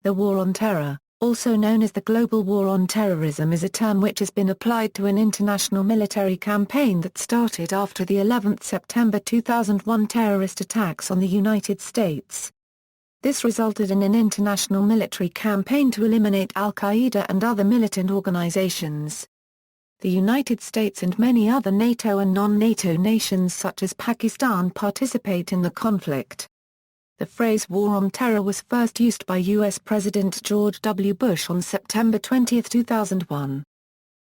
The War on Terror, also known as the Global War on Terrorism, is a term which has been applied to an international military campaign that started after the 11th September 2001 terrorist attacks on the United States. This resulted in an international military campaign to eliminate al-Qaeda and other militant organizations. The United States and many other NATO and non-NATO nations such as Pakistan participate in the conflict. The phrase War on Terror was first used by U.S. President George W. Bush on September 20, 2001.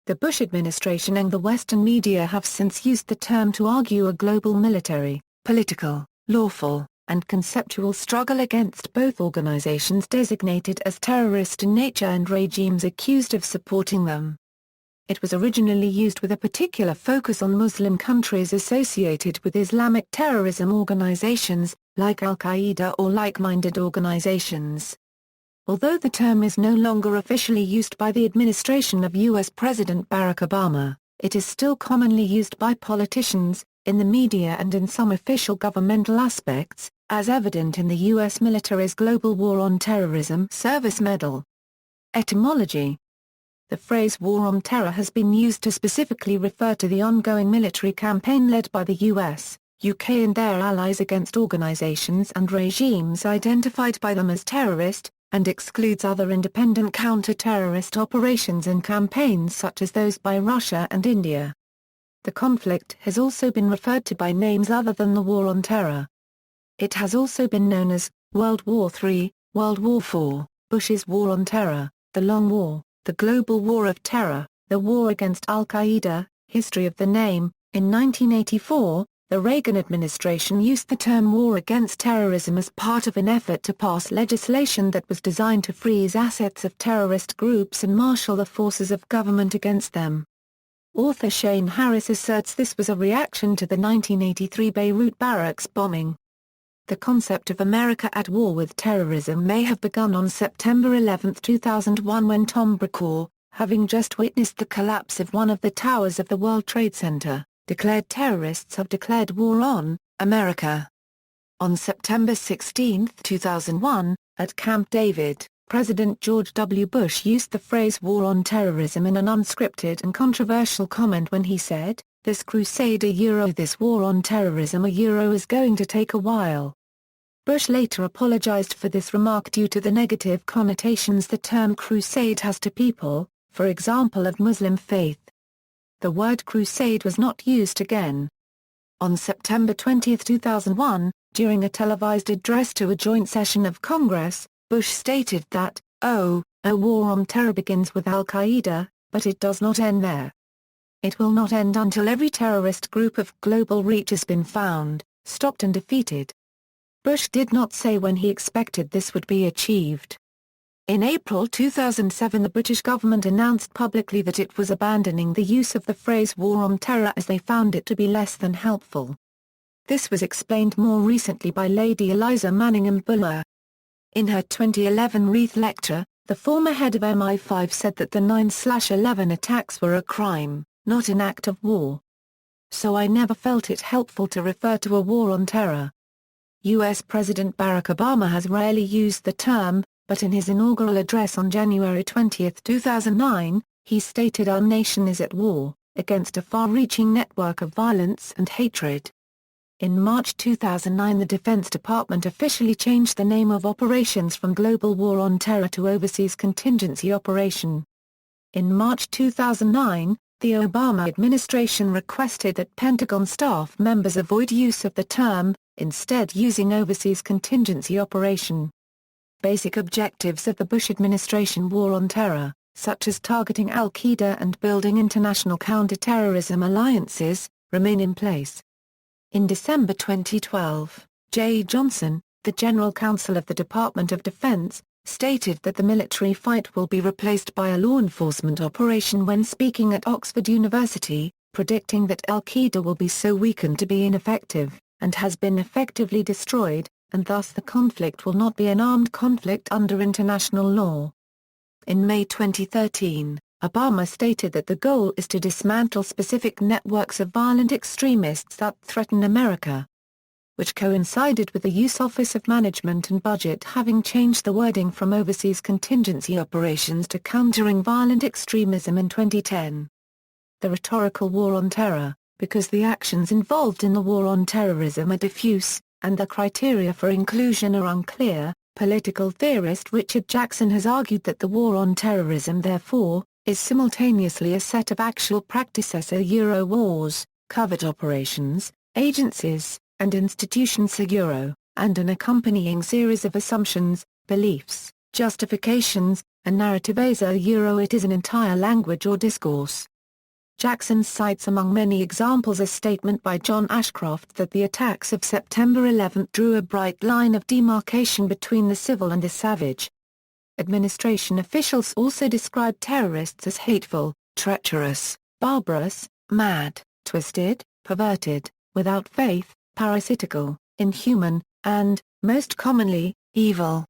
The Bush administration and the Western media have since used the term to argue a global military, political, lawful, and conceptual struggle against both organizations designated as terrorist in nature and regimes accused of supporting them. It was originally used with a particular focus on Muslim countries associated with Islamic terrorism organizations, like al-Qaeda or like-minded organizations. Although the term is no longer officially used by the administration of U.S. President Barack Obama, it is still commonly used by politicians, in the media and in some official governmental aspects, as evident in the U.S. military's Global War on Terrorism Service Medal. Etymology. The phrase War on Terror has been used to specifically refer to the ongoing military campaign led by the US, UK and their allies against organizations and regimes identified by them as terrorist, and excludes other independent counter-terrorist operations and campaigns such as those by Russia and India. The conflict has also been referred to by names other than the War on Terror. It has also been known as World War III, World War IV, Bush's War on Terror, the Long War, the Global War of Terror, the War against al-Qaeda. History of the name. In 1984, the Reagan administration used the term war against terrorism as part of an effort to pass legislation that was designed to freeze assets of terrorist groups and marshal the forces of government against them. Author Shane Harris asserts this was a reaction to the 1983 Beirut barracks bombing. The concept of America at war with terrorism may have begun on September 11, 2001 when Tom Brokaw, having just witnessed the collapse of one of the towers of the World Trade Center, declared terrorists have declared war on America. On September 16, 2001, at Camp David, President George W. Bush used the phrase war on terrorism in an unscripted and controversial comment when he said, "This crusade this war on terrorism is going to take a while." Bush later apologized for this remark due to the negative connotations the term crusade has to people, for example of Muslim faith. The word crusade was not used again. On September 20, 2001, during a televised address to a joint session of Congress, Bush stated that, a war on terror begins with al-Qaeda, but it does not end there. It will not end until every terrorist group of global reach has been found, stopped and defeated. Bush did not say when he expected this would be achieved. In April 2007 the British government announced publicly that it was abandoning the use of the phrase war on terror as they found it to be less than helpful. This was explained more recently by Lady Eliza Manningham-Buller. In her 2011 Reith lecture, the former head of MI5 said that the 9/11 attacks were a crime, not an act of war. So I never felt it helpful to refer to a war on terror. U.S. President Barack Obama has rarely used the term, but in his inaugural address on January 20, 2009, he stated our nation is at war, against a far-reaching network of violence and hatred. In March 2009 the Defense Department officially changed the name of operations from Global War on Terror to Overseas Contingency Operation. In March 2009, the Obama administration requested that Pentagon staff members avoid use of the term, instead using Overseas Contingency Operation. Basic objectives of the Bush administration war on terror, such as targeting al-Qaeda and building international counter-terrorism alliances, remain in place. In December 2012, Jay Johnson, the General Counsel of the Department of Defense, stated that the military fight will be replaced by a law enforcement operation when speaking at Oxford University, predicting that al-Qaeda will be so weakened to be ineffective, and has been effectively destroyed, and thus the conflict will not be an armed conflict under international law. In May 2013, Obama stated that the goal is to dismantle specific networks of violent extremists that threaten America. which coincided with the U.S. Office of Management and Budget having changed the wording from overseas contingency operations to countering violent extremism in 2010. The rhetorical war on terror, because the actions involved in the war on terrorism are diffuse, and the criteria for inclusion are unclear, political theorist Richard Jackson has argued that the war on terrorism therefore, is simultaneously a set of actual practices wars, covert operations, agencies, and institutions and an accompanying series of assumptions, beliefs, justifications, and narrative it is an entire language or discourse. Jackson cites among many examples a statement by John Ashcroft that the attacks of September 11 drew a bright line of demarcation between the civil and the savage. Administration officials also described terrorists as hateful, treacherous, barbarous, mad, twisted, perverted, without faith, parasitical, inhuman, and, most commonly, evil.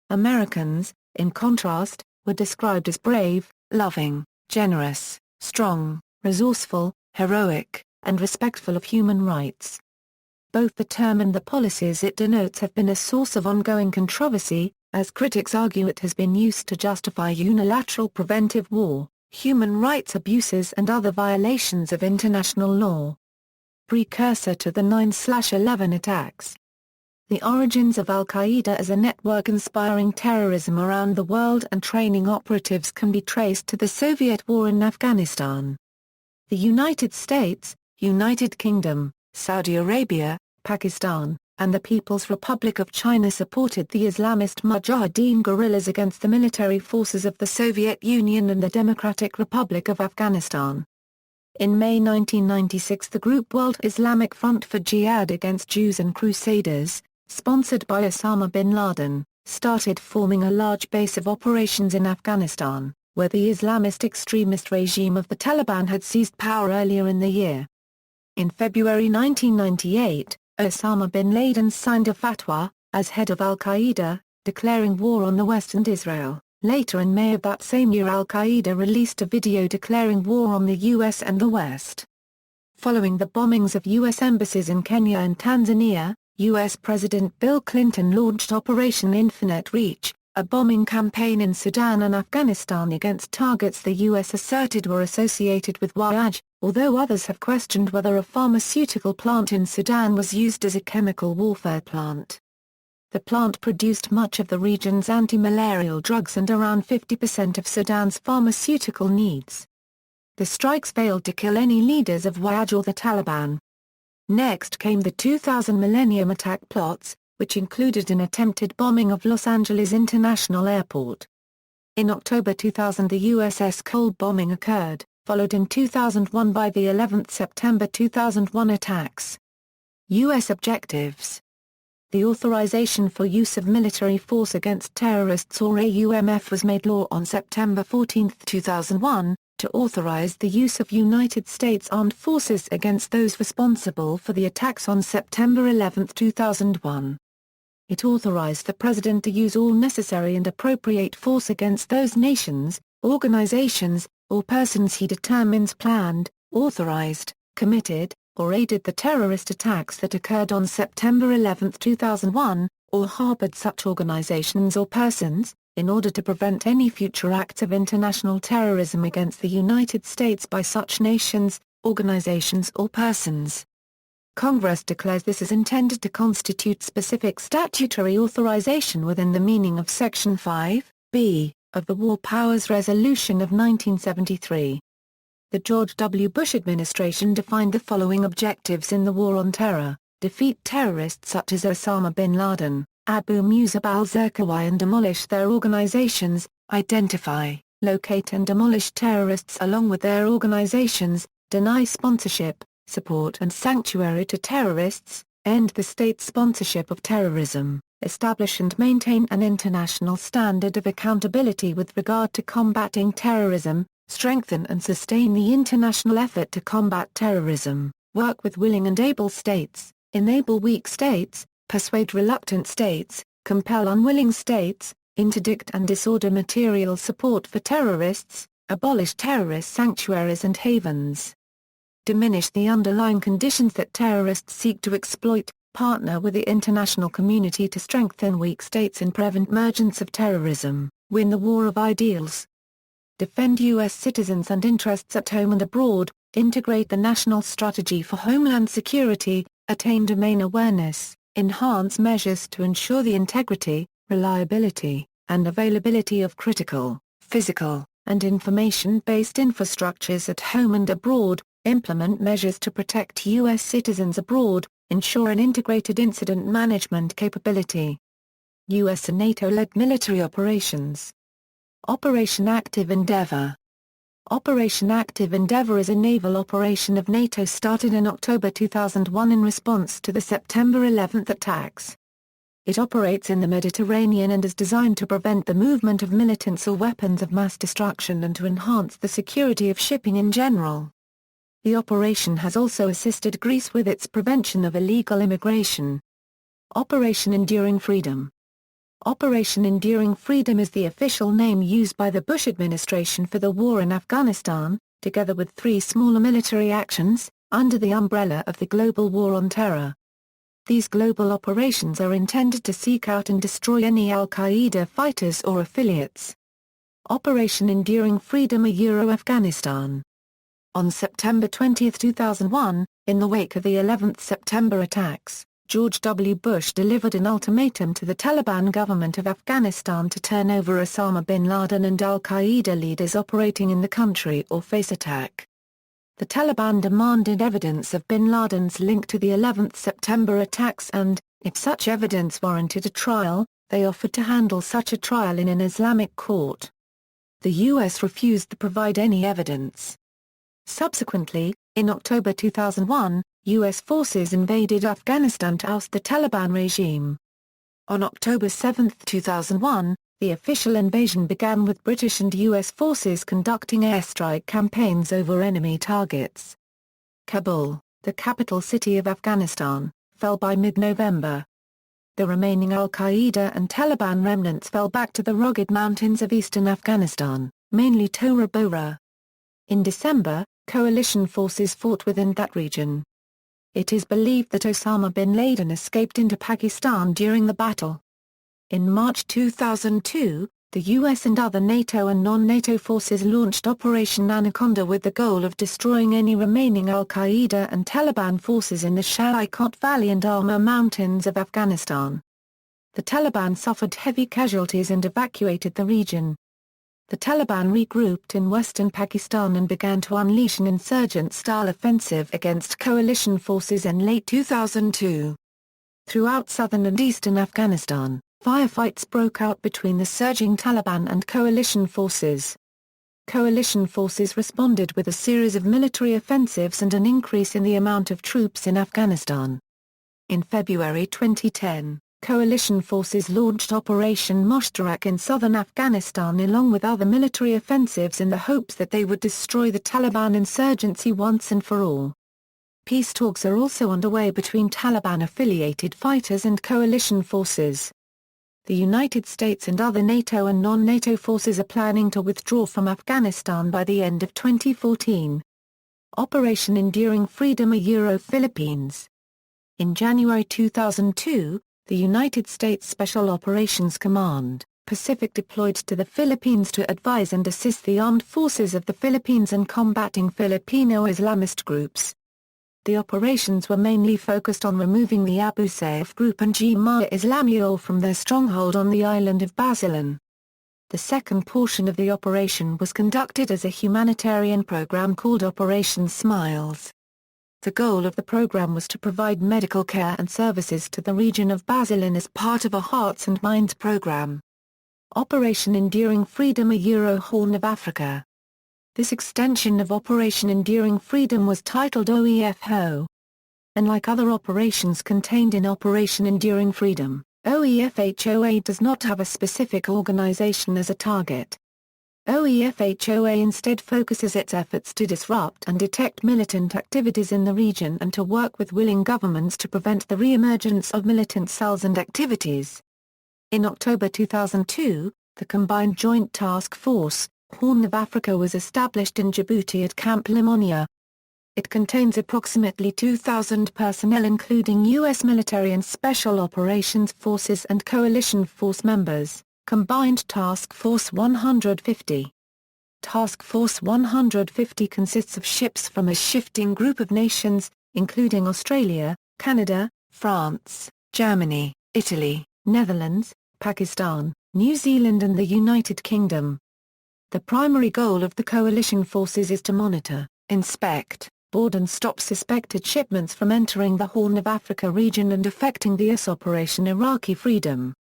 Americans, in contrast, were described as brave, loving, generous, strong, resourceful, heroic, and respectful of human rights. Both the term and the policies it denotes have been a source of ongoing controversy, as critics argue it has been used to justify unilateral preventive war, human rights abuses and other violations of international law. Precursor to the 9/11 attacks. The origins of al-Qaeda as a network inspiring terrorism around the world and training operatives can be traced to the Soviet war in Afghanistan. The United States, United Kingdom, Saudi Arabia, Pakistan, and the People's Republic of China supported the Islamist Mujahideen guerrillas against the military forces of the Soviet Union and the Democratic Republic of Afghanistan. In May 1996 the group World Islamic Front for Jihad against Jews and Crusaders, sponsored by Osama bin Laden, started forming a large base of operations in Afghanistan, where the Islamist extremist regime of the Taliban had seized power earlier in the year. In February 1998, Osama bin Laden signed a fatwa, as head of al-Qaeda, declaring war on the West and Israel. Later in May of that same year al-Qaeda released a video declaring war on the U.S. and the West. Following the bombings of U.S. embassies in Kenya and Tanzania, U.S. President Bill Clinton launched Operation Infinite Reach, a bombing campaign in Sudan and Afghanistan against targets the U.S. asserted were associated with GWOT, although others have questioned whether a pharmaceutical plant in Sudan was used as a chemical warfare plant. The plant produced much of the region's anti-malarial drugs and around 50% of Sudan's pharmaceutical needs. The strikes failed to kill any leaders of GWOT or the Taliban. Next came the 2000 Millennium Attack plots, which included an attempted bombing of Los Angeles International Airport. In October 2000 the USS Cole bombing occurred, followed in 2001 by the 11th September 2001 attacks. U.S. objectives. The Authorization for Use of Military Force Against Terrorists or AUMF was made law on September 14, 2001, to authorize the use of United States Armed Forces against those responsible for the attacks on September 11, 2001. It authorized the President to use all necessary and appropriate force against those nations, organizations, or persons he determines planned, authorized, committed, or aided the terrorist attacks that occurred on September 11, 2001, or harbored such organizations or persons, in order to prevent any future acts of international terrorism against the United States by such nations, organizations or persons. Congress declares this is intended to constitute specific statutory authorization within the meaning of Section 5(b) of the War Powers Resolution of 1973. The George W. Bush administration defined the following objectives in the war on terror: defeat terrorists such as Osama bin Laden, Abu Musab al-Zarqawi and demolish their organizations, identify, locate and demolish terrorists along with their organizations, deny sponsorship, support and sanctuary to terrorists, end the state sponsorship of terrorism, establish and maintain an international standard of accountability with regard to combating terrorism, strengthen and sustain the international effort to combat terrorism, work with willing and able states, enable weak states, persuade reluctant states, compel unwilling states, interdict and disorder material support for terrorists, abolish terrorist sanctuaries and havens. Diminish the underlying conditions that terrorists seek to exploit, partner with the international community to strengthen weak states and prevent emergence of terrorism, win the war of ideals, defend U.S. citizens and interests at home and abroad, integrate the national strategy for homeland security, attain domain awareness, enhance measures to ensure the integrity, reliability, and availability of critical, physical, and information-based infrastructures at home and abroad, implement measures to protect U.S. citizens abroad, ensure an integrated incident management capability. U.S. and NATO-led military operations. Operation Active Endeavour. Operation Active Endeavour is a naval operation of NATO started in October 2001 in response to the September 11 attacks. It operates in the Mediterranean and is designed to prevent the movement of militants or weapons of mass destruction and to enhance the security of shipping in general. The operation has also assisted Greece with its prevention of illegal immigration. Operation Enduring Freedom. Operation Enduring Freedom is the official name used by the Bush administration for the war in Afghanistan, together with 3 smaller military actions, under the umbrella of the Global War on Terror. These global operations are intended to seek out and destroy any al-Qaeda fighters or affiliates. Operation Enduring Freedom Afghanistan. On September 20, 2001, in the wake of the 11th September attacks, George W. Bush delivered an ultimatum to the Taliban government of Afghanistan to turn over Osama bin Laden and al-Qaeda leaders operating in the country or face attack. The Taliban demanded evidence of bin Laden's link to the 11th September attacks and, if such evidence warranted a trial, they offered to handle such a trial in an Islamic court. The U.S. refused to provide any evidence. Subsequently, in October 2001, U.S. forces invaded Afghanistan to oust the Taliban regime. On October 7, 2001, the official invasion began with British and U.S. forces conducting airstrike campaigns over enemy targets. Kabul, the capital city of Afghanistan, fell by mid-November. The remaining al-Qaeda and Taliban remnants fell back to the rugged mountains of eastern Afghanistan, mainly Tora Bora. In December, coalition forces fought within that region. It is believed that Osama bin Laden escaped into Pakistan during the battle. In March 2002, the U.S. and other NATO and non-NATO forces launched Operation Anaconda with the goal of destroying any remaining al-Qaeda and Taliban forces in the Shawkot Valley and Amur Mountains of Afghanistan. The Taliban suffered heavy casualties and evacuated the region. The Taliban regrouped in western Pakistan and began to unleash an insurgent-style offensive against coalition forces in late 2002. Throughout southern and eastern Afghanistan, firefights broke out between the surging Taliban and coalition forces. Coalition forces responded with a series of military offensives and an increase in the amount of troops in Afghanistan. In February 2010, coalition forces launched Operation Mushtarak in southern Afghanistan along with other military offensives in the hopes that they would destroy the Taliban insurgency once and for all. Peace talks are also underway between Taliban-affiliated fighters and coalition forces. The United States and other NATO and non-NATO forces are planning to withdraw from Afghanistan by the end of 2014. Operation Enduring Freedom Philippines. In January 2002, the United States Special Operations Command, Pacific deployed to the Philippines to advise and assist the armed forces of the Philippines in combating Filipino Islamist groups. The operations were mainly focused on removing the Abu Sayyaf group and Jemaah Islamiyah from their stronghold on the island of Basilan. The second portion of the operation was conducted as a humanitarian program called Operation Smiles. The goal of the program was to provide medical care and services to the region of Basilan as part of a Hearts and Minds program. Operation Enduring Freedom Horn of Africa. This extension of Operation Enduring Freedom was titled OEF-HO. Unlike other operations contained in Operation Enduring Freedom, OEF-HOA does not have a specific organization as a target. OEF-HOA instead focuses its efforts to disrupt and detect militant activities in the region and to work with willing governments to prevent the re-emergence of militant cells and activities. In October 2002, the Combined Joint Task Force, Horn of Africa was established in Djibouti at Camp Lemonia. It contains approximately 2,000 personnel including U.S. military and special operations forces and coalition force members, Combined Task Force 150. Task Force 150 consists of ships from a shifting group of nations, including Australia, Canada, France, Germany, Italy, Netherlands, Pakistan, New Zealand and the United Kingdom. The primary goal of the coalition forces is to monitor, inspect, board and stop suspected shipments from entering the Horn of Africa region and affecting the US Operation Iraqi Freedom.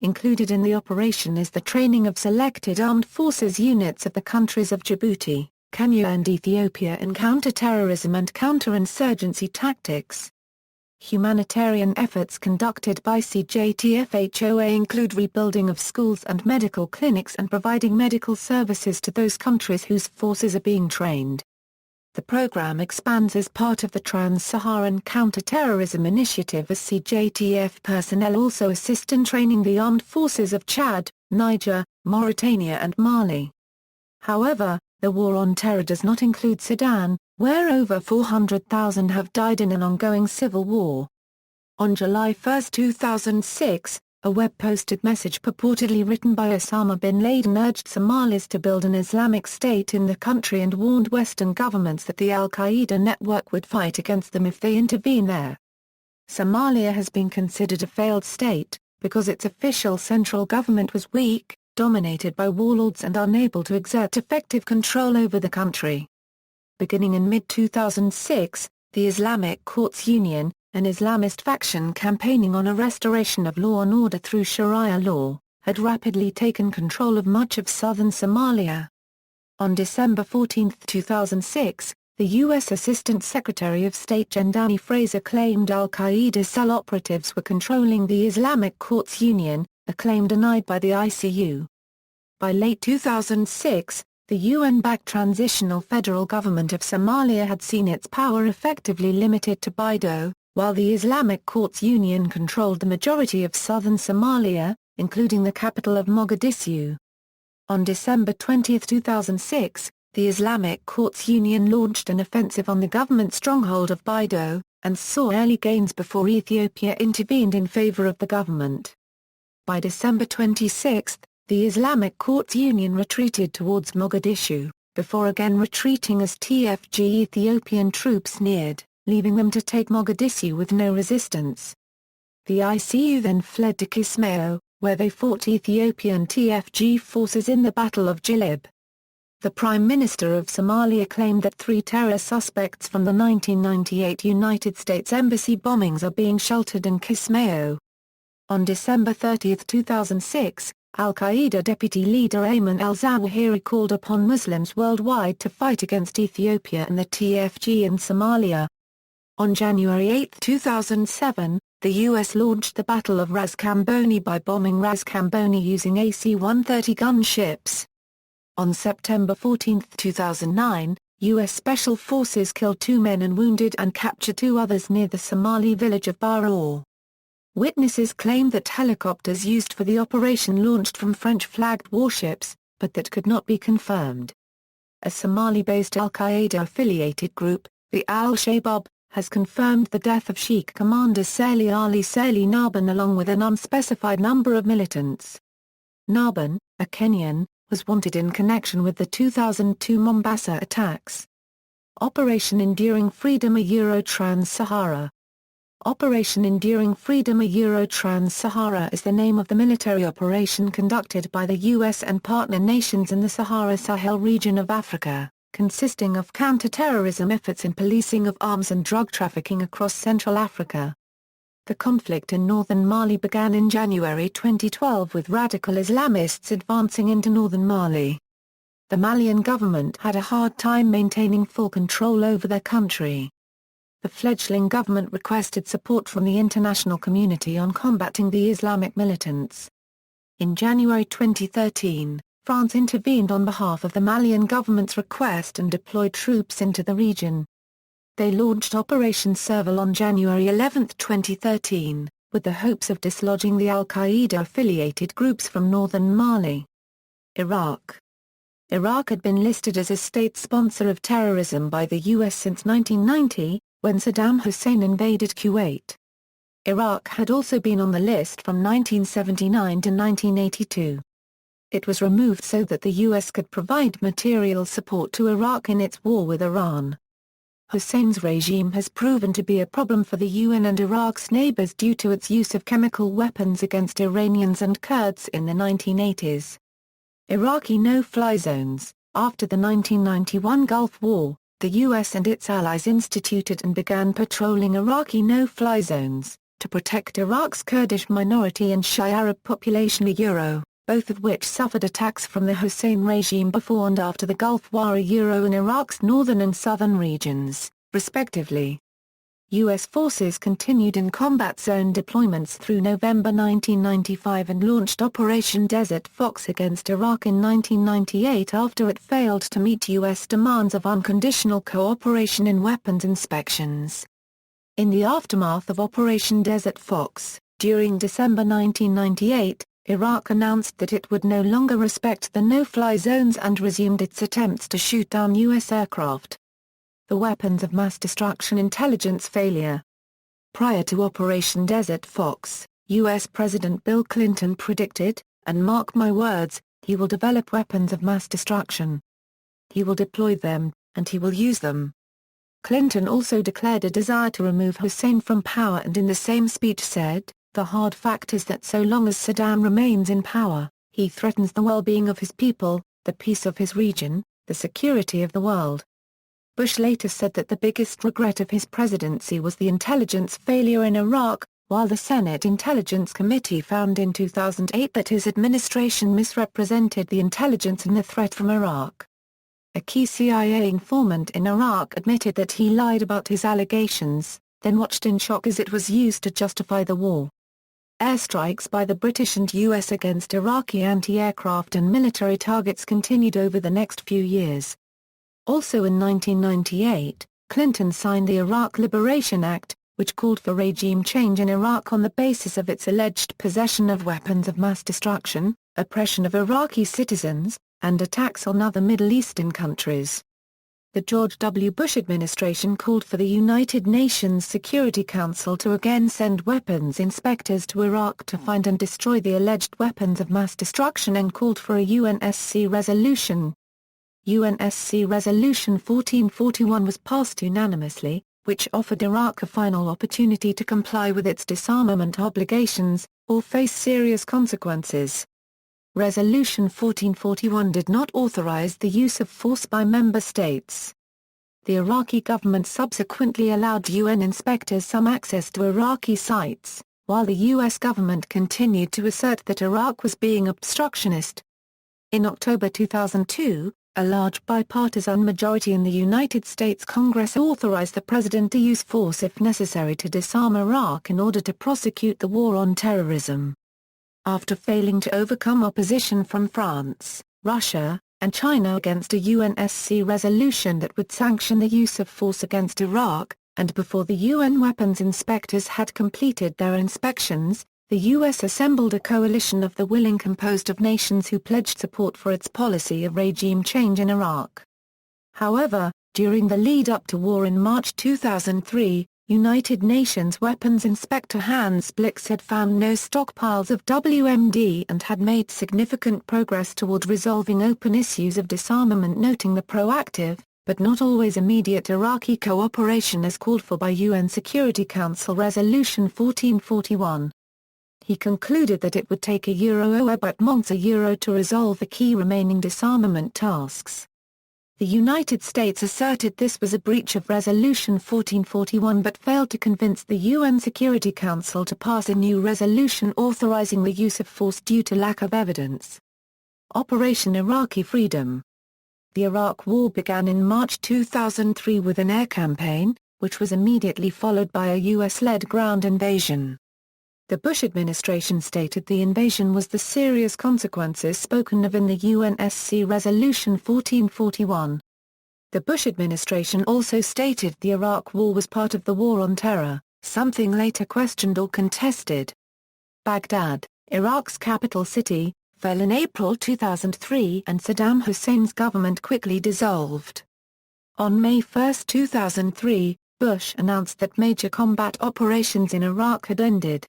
Included in the operation is the training of selected armed forces units of the countries of Djibouti, Kenya and Ethiopia in counter-terrorism and counter-insurgency tactics. Humanitarian efforts conducted by CJTF-HOA include rebuilding of schools and medical clinics and providing medical services to those countries whose forces are being trained. The program expands as part of the Trans-Saharan Counter-Terrorism Initiative as CJTF personnel also assist in training the armed forces of Chad, Niger, Mauritania and Mali. However, the war on terror does not include Sudan, where over 400,000 have died in an ongoing civil war. On July 1, 2006, a web-posted message purportedly written by Osama bin Laden urged Somalis to build an Islamic state in the country and warned Western governments that the al-Qaeda network would fight against them if they intervene there. Somalia has been considered a failed state, because its official central government was weak, dominated by warlords and unable to exert effective control over the country. Beginning in mid-2006, the Islamic Courts Union, an Islamist faction campaigning on a restoration of law and order through Sharia law, had rapidly taken control of much of southern Somalia. On December 14, 2006, the U.S. Assistant Secretary of State Danny Fraser claimed al-Qaeda cell operatives were controlling the Islamic Courts Union, a claim denied by the ICU. By late 2006, the UN-backed Transitional Federal Government of Somalia had seen its power effectively limited to Baidoa, while the Islamic Courts Union controlled the majority of southern Somalia, including the capital of Mogadishu. On December 20, 2006, the Islamic Courts Union launched an offensive on the government stronghold of Baidoa, and saw early gains before Ethiopia intervened in favor of the government. By December 26, the Islamic Courts Union retreated towards Mogadishu, before again retreating as TFG Ethiopian troops neared, leaving them to take Mogadishu with no resistance. The ICU then fled to Kismayo, where they fought Ethiopian TFG forces in the Battle of Jilib. The Prime Minister of Somalia claimed that 3 terror suspects from the 1998 United States Embassy bombings are being sheltered in Kismayo. On December 30, 2006, al-Qaeda deputy leader Ayman al-Zawahiri called upon Muslims worldwide to fight against Ethiopia and the TFG in Somalia. On January 8, 2007, the U.S. launched the Battle of Ras Kamboni by bombing Ras Kamboni using AC-130 gunships. On September 14, 2009, U.S. Special Forces killed 2 men and wounded and captured 2 others near the Somali village of Baror. Witnesses claimed that helicopters used for the operation launched from French-flagged warships, but that could not be confirmed. A Somali-based al-Qaeda-affiliated group, the Al-Shabaab, has confirmed the death of Sheikh Commander Salih Ali Salih Nabhan along with an unspecified number of militants. Nabhan, a Kenyan, was wanted in connection with the 2002 Mombasa attacks. Operation Enduring Freedom Trans-Sahara. Operation Enduring Freedom Trans-Sahara is the name of the military operation conducted by the U.S. and partner nations in the Sahara-Sahel region of Africa, consisting of counter-terrorism efforts in policing of arms and drug trafficking across Central Africa. The conflict in northern Mali began in January 2012 with radical Islamists advancing into northern Mali. The Malian government had a hard time maintaining full control over their country. The fledgling government requested support from the international community on combating the Islamic militants. In January 2013, France intervened on behalf of the Malian government's request and deployed troops into the region. They launched Operation Serval on January 11, 2013, with the hopes of dislodging the al-Qaeda-affiliated groups from northern Mali. Iraq. Iraq had been listed as a state sponsor of terrorism by the U.S. since 1990, when Saddam Hussein invaded Kuwait. Iraq had also been on the list from 1979 to 1982. It was removed so that the U.S. could provide material support to Iraq in its war with Iran. Hussein's regime has proven to be a problem for the UN and Iraq's neighbors due to its use of chemical weapons against Iranians and Kurds in the 1980s. Iraqi no-fly zones. After the 1991 Gulf War, the U.S. and its allies instituted and began patrolling Iraqi no-fly zones, to protect Iraq's Kurdish minority and Shia Arab population both of which suffered attacks from the Hussein regime before and after the Gulf War in Iraq's northern and southern regions, respectively. U.S. forces continued in combat zone deployments through November 1995 and launched Operation Desert Fox against Iraq in 1998 after it failed to meet U.S. demands of unconditional cooperation in weapons inspections. In the aftermath of Operation Desert Fox, during December 1998, Iraq announced that it would no longer respect the no-fly zones and resumed its attempts to shoot down U.S. aircraft. The weapons of mass destruction intelligence failure. Prior to Operation Desert Fox, U.S. President Bill Clinton predicted, and mark my words, he will develop weapons of mass destruction. He will deploy them, and he will use them. Clinton also declared a desire to remove Hussein from power and in the same speech said, "The hard fact is that so long as Saddam remains in power, he threatens the well-being of his people, the peace of his region, the security of the world." Bush later said that the biggest regret of his presidency was the intelligence failure in Iraq, while the Senate Intelligence Committee found in 2008 that his administration misrepresented the intelligence and the threat from Iraq. A key CIA informant in Iraq admitted that he lied about his allegations, then watched in shock as it was used to justify the war. Airstrikes by the British and US against Iraqi anti-aircraft and military targets continued over the next few years. Also in 1998, Clinton signed the Iraq Liberation Act, which called for regime change in Iraq on the basis of its alleged possession of weapons of mass destruction, oppression of Iraqi citizens, and attacks on other Middle Eastern countries. The George W. Bush administration called for the United Nations Security Council to again send weapons inspectors to Iraq to find and destroy the alleged weapons of mass destruction and called for a UNSC resolution. UNSC Resolution 1441 was passed unanimously, which offered Iraq a final opportunity to comply with its disarmament obligations, or face serious consequences. Resolution 1441 did not authorize the use of force by member states. The Iraqi government subsequently allowed UN inspectors some access to Iraqi sites, while the US government continued to assert that Iraq was being obstructionist. In October 2002, a large bipartisan majority in the United States Congress authorized the president to use force if necessary to disarm Iraq in order to prosecute the war on terrorism. After failing to overcome opposition from France, Russia, and China against a UNSC resolution that would sanction the use of force against Iraq, and before the UN weapons inspectors had completed their inspections, the U.S. assembled a coalition of the willing composed of nations who pledged support for its policy of regime change in Iraq. However, during the lead-up to war in March 2003, United Nations Weapons Inspector Hans Blix had found no stockpiles of WMD and had made significant progress toward resolving open issues of disarmament, noting the proactive, but not always immediate Iraqi cooperation as called for by UN Security Council Resolution 1441. He concluded that it would take about months to resolve the key remaining disarmament tasks. The United States asserted this was a breach of Resolution 1441 but failed to convince the UN Security Council to pass a new resolution authorizing the use of force due to lack of evidence. Operation Iraqi Freedom. The Iraq War began in March 2003 with an air campaign, which was immediately followed by a US-led ground invasion. The Bush administration stated the invasion was the serious consequences spoken of in the UNSC Resolution 1441. The Bush administration also stated the Iraq War was part of the war on terror, something later questioned or contested. Baghdad, Iraq's capital city, fell in April 2003 and Saddam Hussein's government quickly dissolved. On May 1, 2003, Bush announced that major combat operations in Iraq had ended.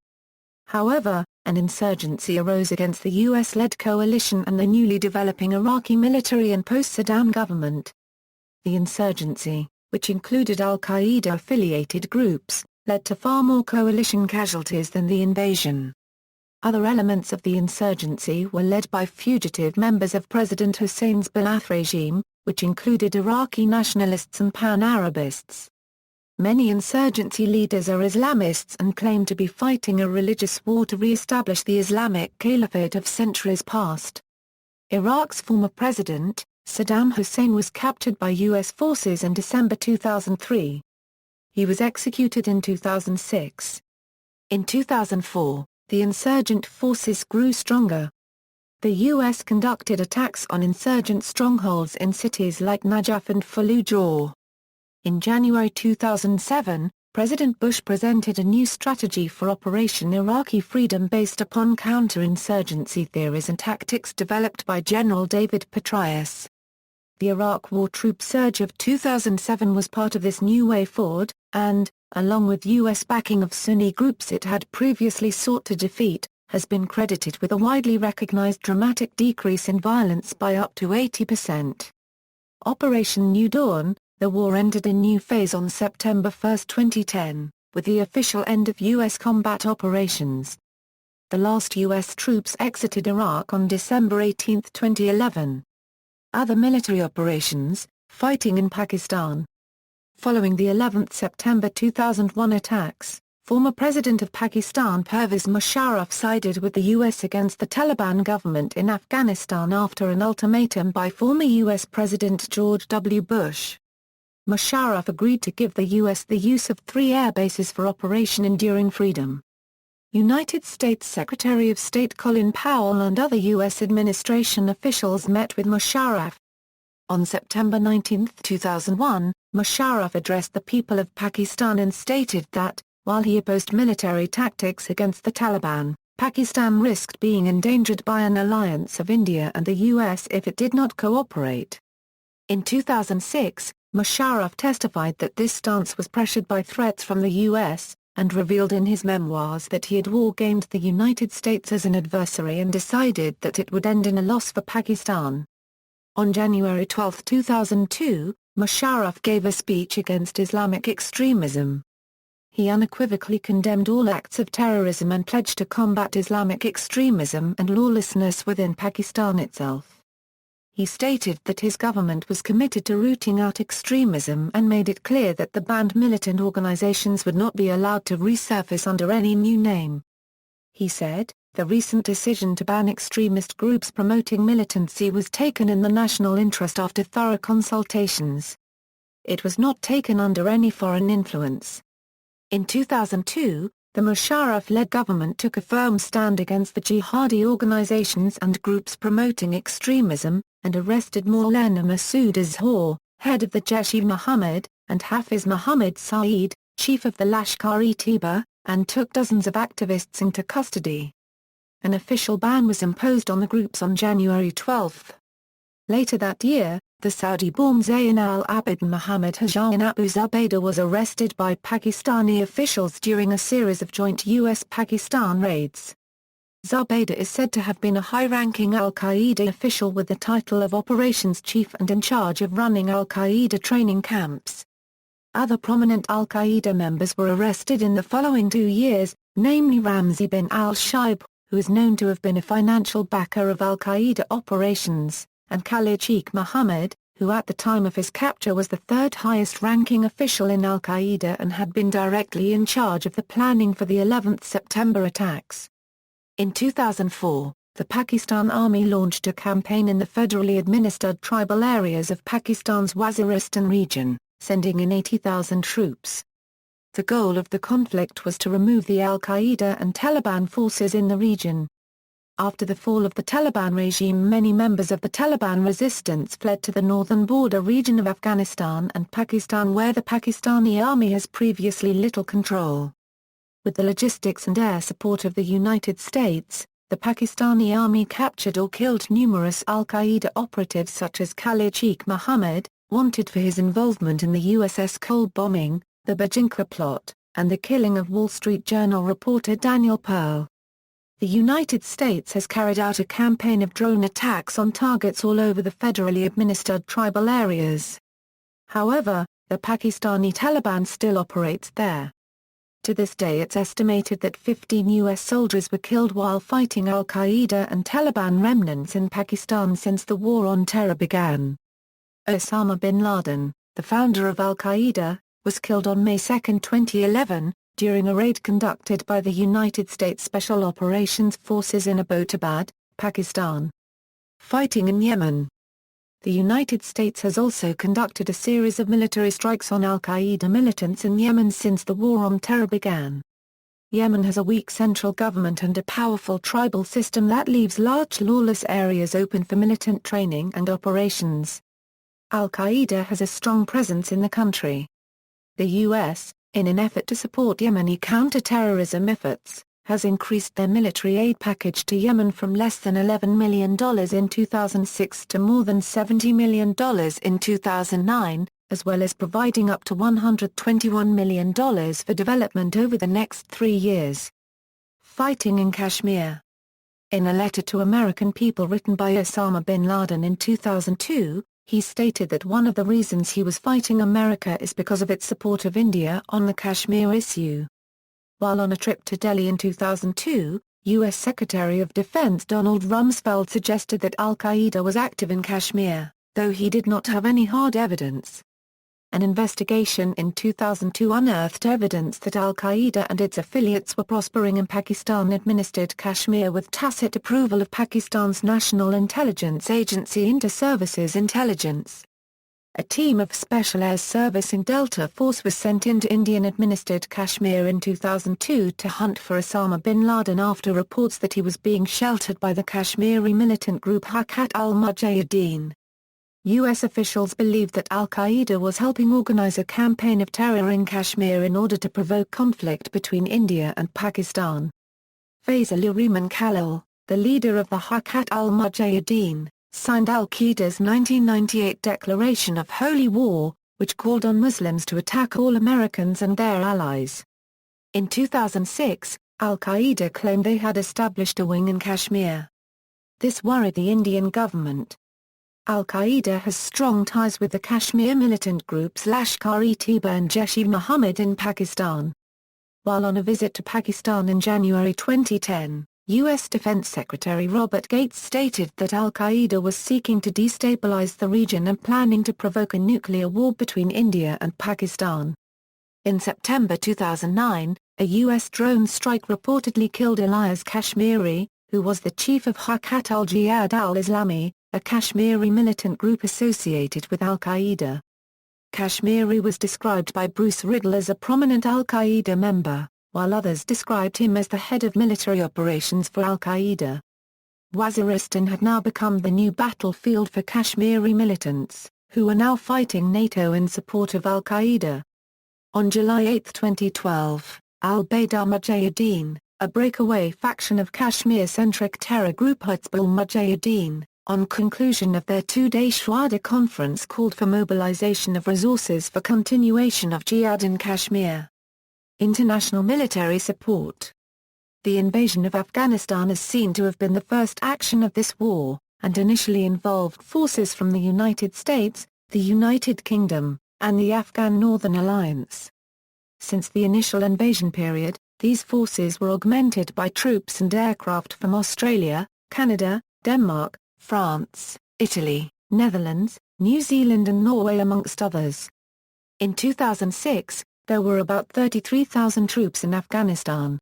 However, an insurgency arose against the U.S.-led coalition and the newly developing Iraqi military and post-Saddam government. The insurgency, which included al-Qaeda-affiliated groups, led to far more coalition casualties than the invasion. Other elements of the insurgency were led by fugitive members of President Hussein's Ba'ath regime, which included Iraqi nationalists and pan-Arabists. Many insurgency leaders are Islamists and claim to be fighting a religious war to re-establish the Islamic Caliphate of centuries past. Iraq's former president, Saddam Hussein, was captured by U.S. forces in December 2003. He was executed in 2006. In 2004, the insurgent forces grew stronger. The U.S. conducted attacks on insurgent strongholds in cities like Najaf and Fallujah. In January 2007, President Bush presented a new strategy for Operation Iraqi Freedom based upon counterinsurgency theories and tactics developed by General David Petraeus. The Iraq War troop surge of 2007 was part of this new way forward, and, along with U.S. backing of Sunni groups it had previously sought to defeat, has been credited with a widely recognized dramatic decrease in violence by up to 80%. Operation New Dawn. The war entered a new phase on September 1, 2010, with the official end of U.S. combat operations. The last U.S. troops exited Iraq on December 18, 2011. Other military operations, fighting in Pakistan. Following the 11 September 2001 attacks, former President of Pakistan Pervez Musharraf sided with the U.S. against the Taliban government in Afghanistan after an ultimatum by former U.S. President George W. Bush. Musharraf agreed to give the U.S. the use of 3 air bases for Operation Enduring Freedom. United States Secretary of State Colin Powell and other U.S. administration officials met with Musharraf. On September 19, 2001, Musharraf addressed the people of Pakistan and stated that, while he opposed military tactics against the Taliban, Pakistan risked being endangered by an alliance of India and the U.S. if it did not cooperate. In 2006, Musharraf testified that this stance was pressured by threats from the U.S., and revealed in his memoirs that he had war-gamed the United States as an adversary and decided that it would end in a loss for Pakistan. On January 12, 2002, Musharraf gave a speech against Islamic extremism. He unequivocally condemned all acts of terrorism and pledged to combat Islamic extremism and lawlessness within Pakistan itself. He stated that his government was committed to rooting out extremism and made it clear that the banned militant organizations would not be allowed to resurface under any new name. He said, "The recent decision to ban extremist groups promoting militancy was taken in the national interest after thorough consultations. It was not taken under any foreign influence." In 2002, the Musharraf-led government took a firm stand against the jihadi organizations and groups promoting extremism, and arrested Maulana Masood Azhar, head of the Jaish-e-Mohammed, and Hafiz Muhammad Saeed, chief of the Lashkar-e-Taiba, and took dozens of activists into custody. An official ban was imposed on the groups on January 12. Later that year, the Saudi-born Zayn al-Abidin Mohammed Hussain Abu Zubaydah was arrested by Pakistani officials during a series of joint U.S.-Pakistan raids. Zubaydah is said to have been a high-ranking al-Qaeda official with the title of operations chief and in charge of running al-Qaeda training camps. Other prominent al-Qaeda members were arrested in the following 2 years, namely Ramzi bin al-Shaib, who is known to have been a financial backer of al-Qaeda operations, and Khalid Sheikh Mohammed, who at the time of his capture was the 3rd highest-ranking official in al-Qaeda and had been directly in charge of the planning for the 11 September attacks. In 2004, the Pakistan Army launched a campaign in the federally administered tribal areas of Pakistan's Waziristan region, sending in 80,000 troops. The goal of the conflict was to remove the al-Qaeda and Taliban forces in the region. After the fall of the Taliban regime, many members of the Taliban resistance fled to the northern border region of Afghanistan and Pakistan, where the Pakistani army has previously little control. With the logistics and air support of the United States, the Pakistani army captured or killed numerous al-Qaeda operatives such as Khalid Sheikh Mohammed, wanted for his involvement in the USS Cole bombing, the Bajinka plot, and the killing of Wall Street Journal reporter Daniel Pearl. The United States has carried out a campaign of drone attacks on targets all over the federally administered tribal areas. However, the Pakistani Taliban still operates there. To this day it's estimated that 15 U.S. soldiers were killed while fighting al-Qaeda and Taliban remnants in Pakistan since the War on Terror began. Osama bin Laden, the founder of al-Qaeda, was killed on May 2, 2011, during a raid conducted by the United States Special Operations Forces in Abbottabad, Pakistan. Fighting in Yemen. The United States has also conducted a series of military strikes on al-Qaeda militants in Yemen since the War on Terror began. Yemen has a weak central government and a powerful tribal system that leaves large lawless areas open for militant training and operations. Al-Qaeda has a strong presence in the country. The U.S., in an effort to support Yemeni counter-terrorism efforts, has increased their military aid package to Yemen from less than $11 million in 2006 to more than $70 million in 2009, as well as providing up to $121 million for development over the next 3 years. Fighting in Kashmir. In a letter to American people written by Osama bin Laden in 2002, he stated that one of the reasons he was fighting America is because of its support of India on the Kashmir issue. While on a trip to Delhi in 2002, U.S. Secretary of Defense Donald Rumsfeld suggested that al-Qaeda was active in Kashmir, though he did not have any hard evidence. An investigation in 2002 unearthed evidence that al-Qaeda and its affiliates were prospering in Pakistan-administered Kashmir with tacit approval of Pakistan's National Intelligence Agency Inter-Services Intelligence. A team of Special Air Service and Delta Force was sent into Indian-administered Kashmir in 2002 to hunt for Osama bin Laden after reports that he was being sheltered by the Kashmiri militant group Harkat al-Mujahideen. U.S. officials believed that al-Qaeda was helping organize a campaign of terror in Kashmir in order to provoke conflict between India and Pakistan. Fazl-ur-Rahman Khalil, the leader of the Harkat al-Mujahideen, signed al-Qaeda's 1998 Declaration of Holy War, which called on Muslims to attack all Americans and their allies. In 2006, al-Qaeda claimed they had established a wing in Kashmir. This worried the Indian government. Al-Qaeda has strong ties with the Kashmir militant groups Lashkar-e-Taiba and Jaish-e-Mohammed in Pakistan. While on a visit to Pakistan in January 2010, U.S. Defense Secretary Robert Gates stated that al-Qaeda was seeking to destabilize the region and planning to provoke a nuclear war between India and Pakistan. In September 2009, a U.S. drone strike reportedly killed Ilyas Kashmiri, who was the chief of Harkat al-Jihad al-Islami, a Kashmiri militant group associated with al-Qaeda. Kashmiri was described by Bruce Riddle as a prominent al-Qaeda member, while others described him as the head of military operations for al-Qaeda. Waziristan had now become the new battlefield for Kashmiri militants, who are now fighting NATO in support of al-Qaeda. On July 8, 2012, al-Bayda Mujahideen, a breakaway faction of Kashmir-centric terror group Hizb ul-Mujahideen, on conclusion of their two-day Shwada conference called for mobilization of resources for continuation of jihad in Kashmir. International military support. The invasion of Afghanistan is seen to have been the first action of this war, and initially involved forces from the United States, the United Kingdom, and the Afghan Northern Alliance. Since the initial invasion period, these forces were augmented by troops and aircraft from Australia, Canada, Denmark, France, Italy, Netherlands, New Zealand and Norway amongst others. In 2006, there were about 33,000 troops in Afghanistan.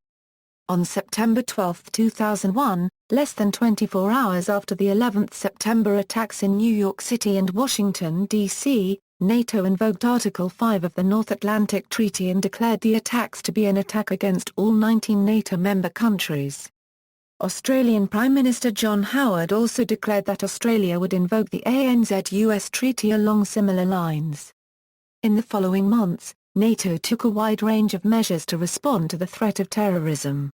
On September 12, 2001, less than 24 hours after the 11th September attacks in New York City and Washington, D.C., NATO invoked Article 5 of the North Atlantic Treaty and declared the attacks to be an attack against all 19 NATO member countries. Australian Prime Minister John Howard also declared that Australia would invoke the ANZ-US Treaty along similar lines. In the following months, NATO took a wide range of measures to respond to the threat of terrorism.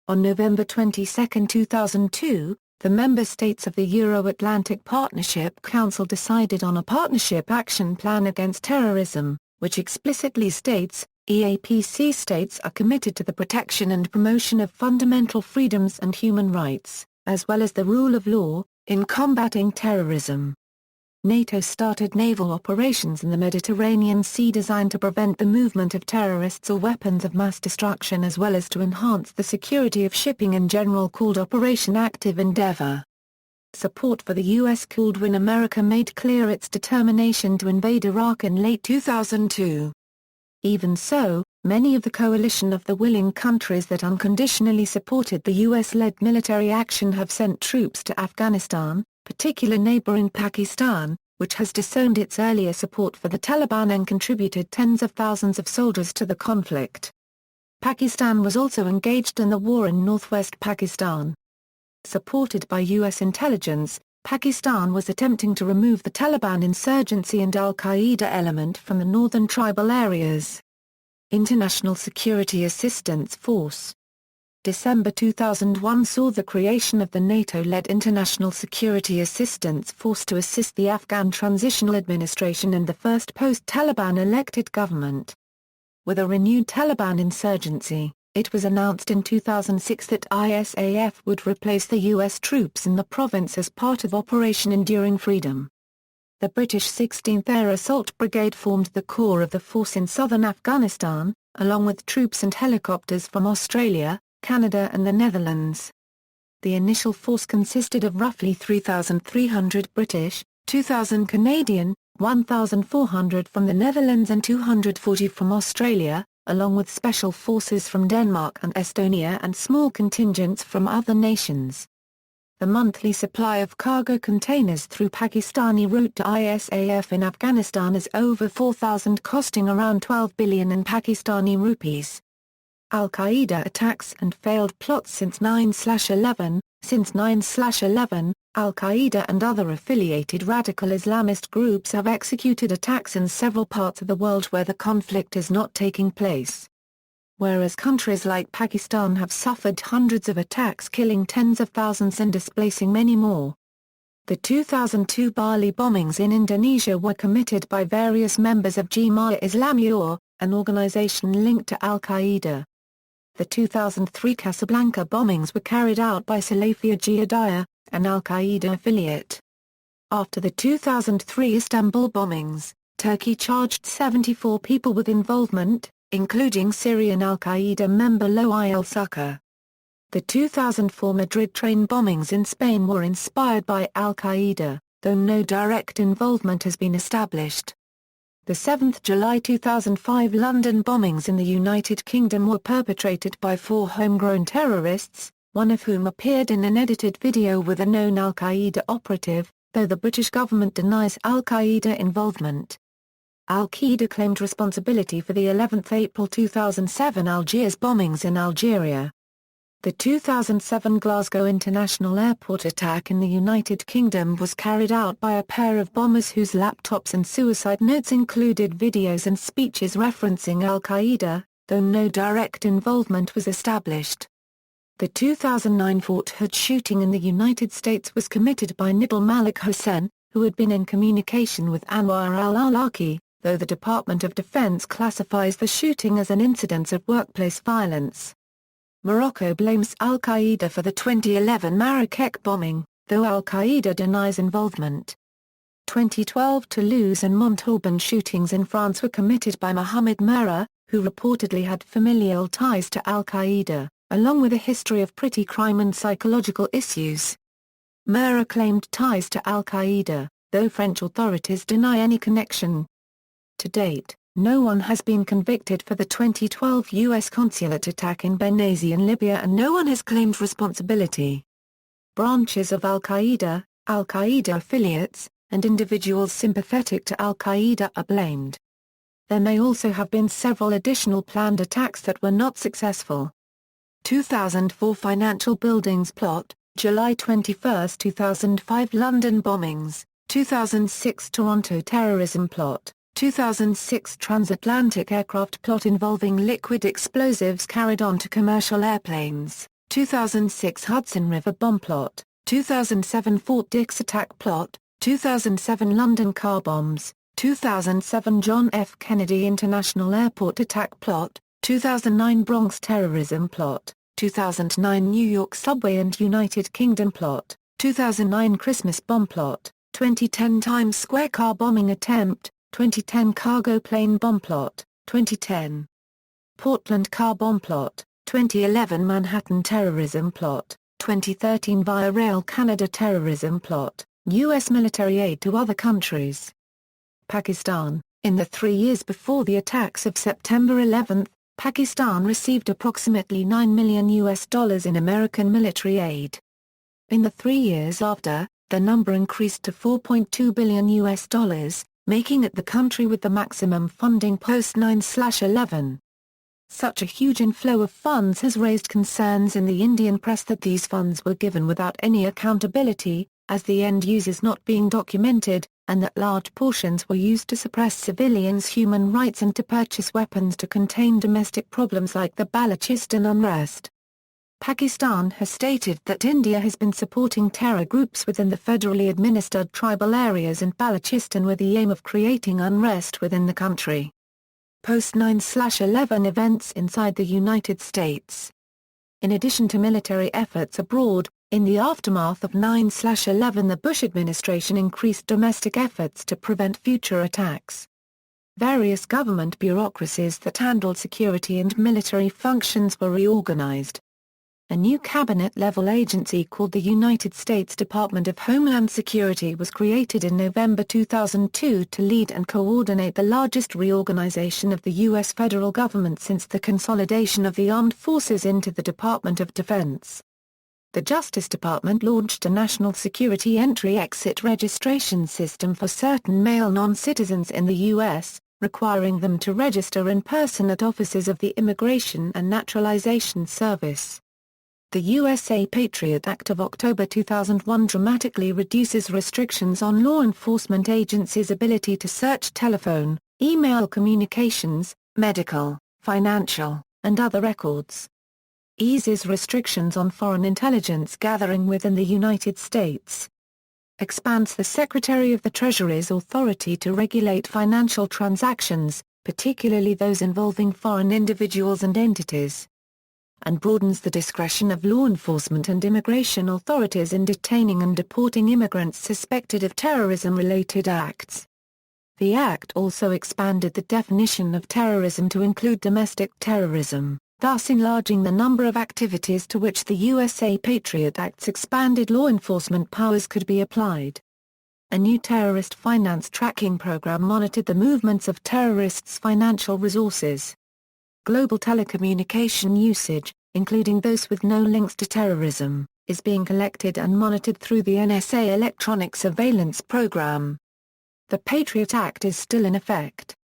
On November 22, 2002, the member states of the Euro-Atlantic Partnership Council decided on a partnership action plan against terrorism, which explicitly states, EAPC states are committed to the protection and promotion of fundamental freedoms and human rights, as well as the rule of law, in combating terrorism. NATO started naval operations in the Mediterranean Sea designed to prevent the movement of terrorists or weapons of mass destruction as well as to enhance the security of shipping in general, called Operation Active Endeavour. Support for the U.S. cooled when America made clear its determination to invade Iraq in late 2002. Even so, many of the coalition of the willing countries that unconditionally supported the U.S.-led military action have sent troops to Afghanistan, particularly neighboring Pakistan, which has disowned its earlier support for the Taliban and contributed tens of thousands of soldiers to the conflict. Pakistan was also engaged in the war in northwest Pakistan. Supported by U.S. intelligence, Pakistan was attempting to remove the Taliban insurgency and al-Qaeda element from the northern tribal areas. International Security Assistance Force. December 2001 saw the creation of the NATO-led International Security Assistance Force to assist the Afghan Transitional Administration and the first post-Taliban elected government. With a renewed Taliban insurgency, it was announced in 2006 that ISAF would replace the U.S. troops in the province as part of Operation Enduring Freedom. The British 16th Air Assault Brigade formed the core of the force in southern Afghanistan, along with troops and helicopters from Australia, Canada and the Netherlands. The initial force consisted of roughly 3,300 British, 2,000 Canadian, 1,400 from the Netherlands and 240 from Australia, along with special forces from Denmark and Estonia and small contingents from other nations. The monthly supply of cargo containers through Pakistani route to ISAF in Afghanistan is over 4,000, costing around 12 billion in Pakistani rupees. Al-Qaeda attacks and failed plots since 9/11. Since 9/11, Al-Qaeda and other affiliated radical Islamist groups have executed attacks in several parts of the world where the conflict is not taking place. Whereas countries like Pakistan have suffered hundreds of attacks, killing tens of thousands and displacing many more. The 2002 Bali bombings in Indonesia were committed by various members of Jemaah Islamiyah, an organization linked to Al-Qaeda. The 2003 Casablanca bombings were carried out by Salafiyah Jihadiyah, an Al-Qaeda affiliate. After the 2003 Istanbul bombings, Turkey charged 74 people with involvement, including Syrian Al-Qaeda member Loai al-Suqar. The 2004 Madrid train bombings in Spain were inspired by Al-Qaeda, though no direct involvement has been established. The 7th July 2005 London bombings in the United Kingdom were perpetrated by 4 homegrown terrorists, one of whom appeared in an edited video with a known Al-Qaeda operative, though the British government denies Al-Qaeda involvement. Al-Qaeda claimed responsibility for the 11th April 2007 Algiers bombings in Algeria. The 2007 Glasgow International Airport attack in the United Kingdom was carried out by a pair of bombers whose laptops and suicide notes included videos and speeches referencing Al-Qaeda, though no direct involvement was established. The 2009 Fort Hood shooting in the United States was committed by Nidal Malik Hussain, who had been in communication with Anwar al-Awlaki, though the Department of Defense classifies the shooting as an incident of workplace violence. Morocco blames Al-Qaeda for the 2011 Marrakech bombing, though Al-Qaeda denies involvement. 2012 Toulouse and Montauban shootings in France were committed by Mohamed Merah, who reportedly had familial ties to Al-Qaeda, along with a history of petty crime and psychological issues. Merah claimed ties to Al-Qaeda, though French authorities deny any connection. To date, no one has been convicted for the 2012 U.S. consulate attack in Benghazi in Libya and no one has claimed responsibility. Branches of Al-Qaeda, Al-Qaeda affiliates, and individuals sympathetic to Al-Qaeda are blamed. There may also have been several additional planned attacks that were not successful. 2004 Financial Buildings Plot, July 21, 2005 London bombings, 2006 Toronto Terrorism Plot, 2006 Transatlantic Aircraft Plot involving liquid explosives carried on to commercial airplanes, 2006 Hudson River bomb plot, 2007 Fort Dix attack plot, 2007 London car bombs, 2007 John F. Kennedy International Airport attack plot, 2009 Bronx terrorism plot, 2009 New York subway and United Kingdom plot, 2009 Christmas bomb plot, 2010 Times Square car bombing attempt, 2010 cargo plane bomb plot, 2010 Portland car bomb plot, 2011 Manhattan terrorism plot, 2013 Via Rail Canada terrorism plot, U.S. military aid to other countries. Pakistan. In the 3 years before the attacks of September 11, Pakistan received approximately $9 million in American military aid. In the 3 years after, the number increased to $4.2 billion, making it the country with the maximum funding post 9/11. Such a huge inflow of funds has raised concerns in the Indian press that these funds were given without any accountability, as the end users not being documented, and that large portions were used to suppress civilians' human rights and to purchase weapons to contain domestic problems like the Balochistan unrest. Pakistan has stated that India has been supporting terror groups within the federally administered tribal areas in Balochistan with the aim of creating unrest within the country. Post 9/11 events inside the United States. In addition to military efforts abroad, in the aftermath of 9/11 the Bush administration increased domestic efforts to prevent future attacks. Various government bureaucracies that handled security and military functions were reorganized. A new cabinet-level agency called the United States Department of Homeland Security was created in November 2002 to lead and coordinate the largest reorganization of the U.S. federal government since the consolidation of the armed forces into the Department of Defense. The Justice Department launched a national security entry-exit registration system for certain male non-citizens in the U.S., requiring them to register in person at offices of the Immigration and Naturalization Service. The USA Patriot Act of October 2001 dramatically reduces restrictions on law enforcement agencies' ability to search telephone, email communications, medical, financial, and other records. Eases restrictions on foreign intelligence gathering within the United States. Expands the Secretary of the Treasury's authority to regulate financial transactions, particularly those involving foreign individuals and entities. And broadens the discretion of law enforcement and immigration authorities in detaining and deporting immigrants suspected of terrorism-related acts. The Act also expanded the definition of terrorism to include domestic terrorism, thus enlarging the number of activities to which the USA Patriot Act's expanded law enforcement powers could be applied. A new terrorist finance tracking program monitored the movements of terrorists' financial resources. Global telecommunication usage, including those with no links to terrorism, is being collected and monitored through the NSA Electronic Surveillance Program. The Patriot Act is still in effect.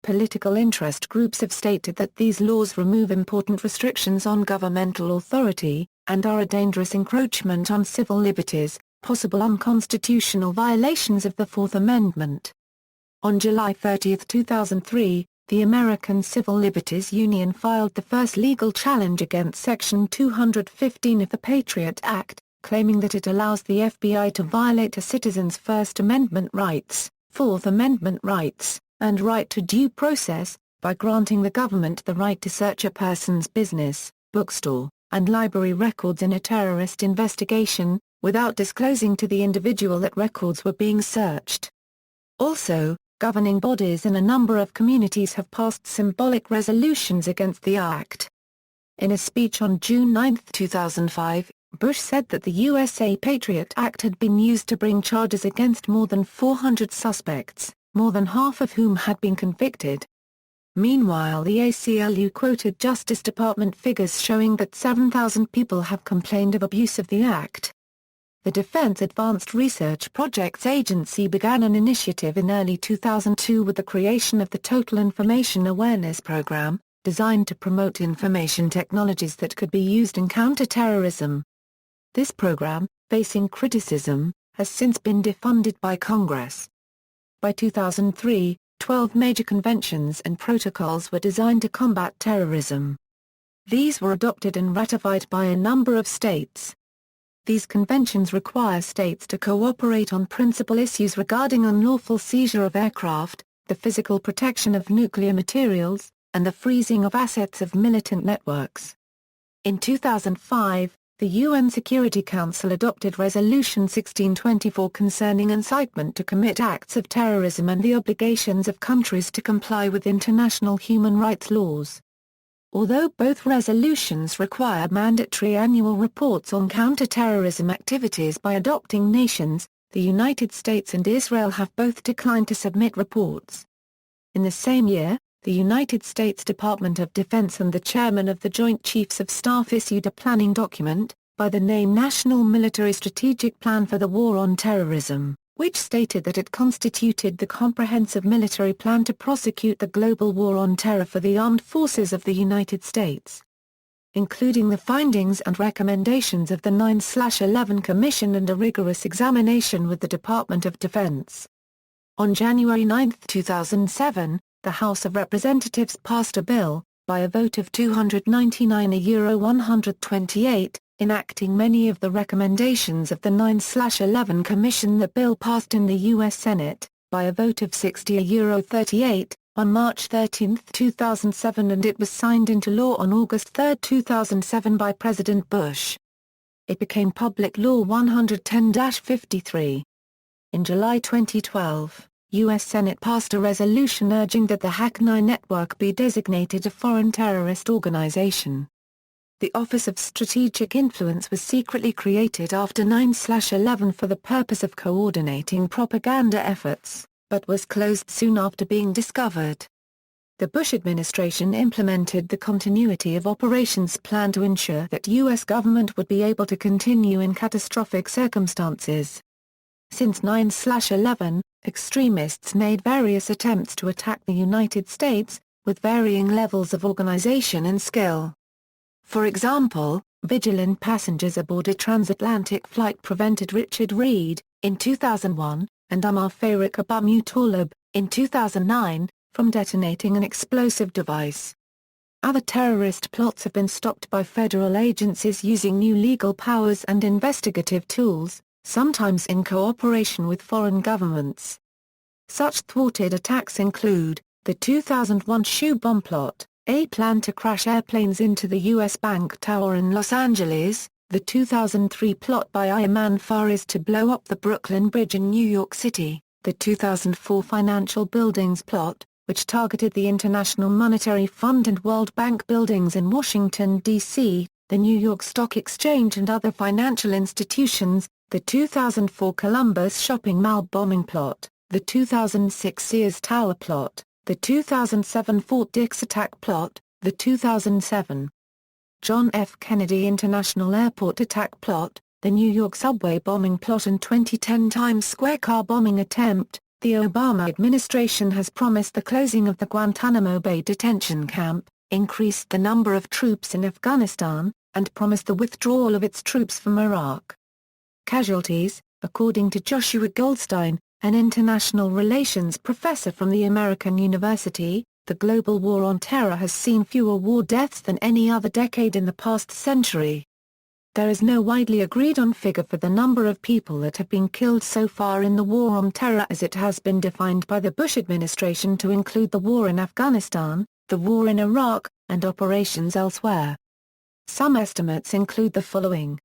Political interest groups have stated that these laws remove important restrictions on governmental authority, and are a dangerous encroachment on civil liberties, possible unconstitutional violations of the Fourth Amendment. On July 30, 2003, the American Civil Liberties Union filed the first legal challenge against Section 215 of the Patriot Act, claiming that it allows the FBI to violate a citizen's First Amendment rights, Fourth Amendment rights, and right to due process, by granting the government the right to search a person's business, bookstore, and library records in a terrorist investigation, without disclosing to the individual that records were being searched. Also, governing bodies in a number of communities have passed symbolic resolutions against the act. In a speech on June 9, 2005, Bush said that the USA Patriot Act had been used to bring charges against more than 400 suspects, more than half of whom had been convicted. Meanwhile, the ACLU quoted Justice Department figures showing that 7,000 people have complained of abuse of the act. The Defense Advanced Research Projects Agency began an initiative in early 2002 with the creation of the Total Information Awareness Program, designed to promote information technologies that could be used in counter-terrorism. This program, facing criticism, has since been defunded by Congress. By 2003, 12 major conventions and protocols were designed to combat terrorism. These were adopted and ratified by a number of states. These conventions require states to cooperate on principal issues regarding unlawful seizure of aircraft, the physical protection of nuclear materials, and the freezing of assets of militant networks. In 2005, the UN Security Council adopted Resolution 1624 concerning incitement to commit acts of terrorism and the obligations of countries to comply with international human rights laws. Although both resolutions require mandatory annual reports on counter-terrorism activities by adopting nations, the United States and Israel have both declined to submit reports. In the same year, the United States Department of Defense and the chairman of the Joint Chiefs of Staff issued a planning document, by the name National Military Strategic Plan for the War on Terrorism, which stated that it constituted the comprehensive military plan to prosecute the global war on terror for the armed forces of the United States, including the findings and recommendations of the 9/11 Commission and a rigorous examination with the Department of Defense. On January 9, 2007, the House of Representatives passed a bill, by a vote of 299-128, enacting many of the recommendations of the 9/11 Commission. The bill passed in the U.S. Senate, by a vote of 60-38, on March 13, 2007, and it was signed into law on August 3, 2007 by President Bush. It became Public Law 110-53. In July 2012, U.S. Senate passed a resolution urging that the Hackney Network be designated a foreign terrorist organization. The Office of Strategic Influence was secretly created after 9/11 for the purpose of coordinating propaganda efforts, but was closed soon after being discovered. The Bush administration implemented the continuity of operations plan to ensure that U.S. government would be able to continue in catastrophic circumstances. Since 9/11, extremists made various attempts to attack the United States, with varying levels of organization and skill. For example, vigilant passengers aboard a transatlantic flight prevented Richard Reed, in 2001, and Umar Farouk Abu-Muttalib, in 2009, from detonating an explosive device. Other terrorist plots have been stopped by federal agencies using new legal powers and investigative tools, sometimes in cooperation with foreign governments. Such thwarted attacks include, the 2001 shoe bomb plot, a plan to crash airplanes into the U.S. Bank Tower in Los Angeles, the 2003 plot by Ayman Fariz to blow up the Brooklyn Bridge in New York City, the 2004 financial buildings plot, which targeted the International Monetary Fund and World Bank buildings in Washington, D.C., the New York Stock Exchange and other financial institutions, the 2004 Columbus shopping mall bombing plot, the 2006 Sears Tower plot, the 2007 Fort Dix attack plot, the 2007 John F. Kennedy International Airport attack plot, the New York subway bombing plot and 2010 Times Square car bombing attempt. The Obama administration has promised the closing of the Guantanamo Bay detention camp, increased the number of troops in Afghanistan, and promised the withdrawal of its troops from Iraq. Casualties, according to Joshua Goldstein, an international relations professor from the American University, the global war on terror has seen fewer war deaths than any other decade in the past century. There is no widely agreed on figure for the number of people that have been killed so far in the war on terror as it has been defined by the Bush administration to include the war in Afghanistan, the war in Iraq, and operations elsewhere. Some estimates include the following.